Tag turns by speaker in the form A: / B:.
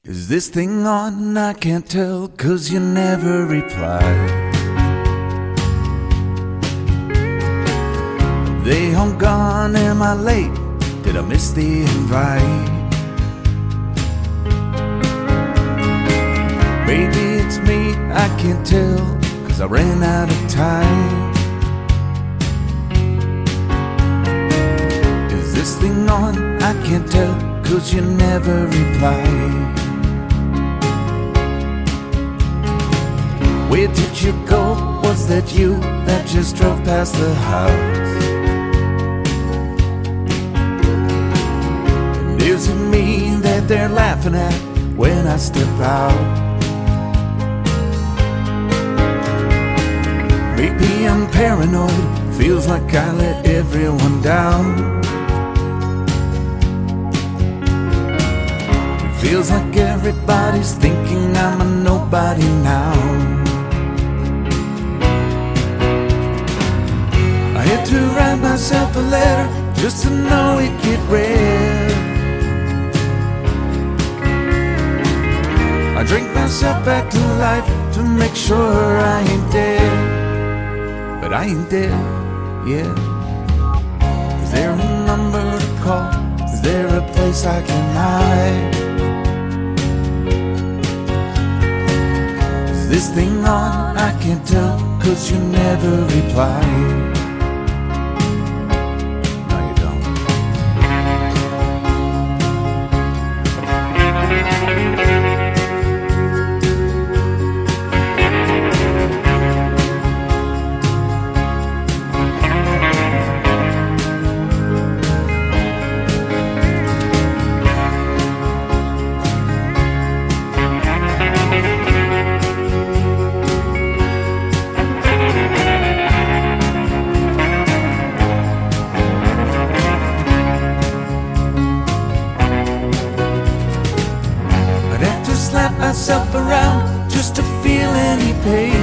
A: Is this thing on? I can't tell, 'cause you never reply. Are they home gone? Am I late? Did I miss the invite? Maybe it's me, I can't tell, 'cause I ran out of time. Is this thing on? I can't tell, 'cause you never reply. Where did you go? Was that you that just drove past the house? And is it me that they're laughing at when I step out? Maybe I'm paranoid, feels like I let everyone down. It feels like everybody's thinking I'm a nobody now. I had to write myself a letter just to know it'd get read. I drink myself back to life to make sure I ain't dead. But I ain't dead yet. Is there a number to call? Is there a place I can hide? Is this thing on? I can't tell, 'cause you never reply. Slap myself around just to feel any pain.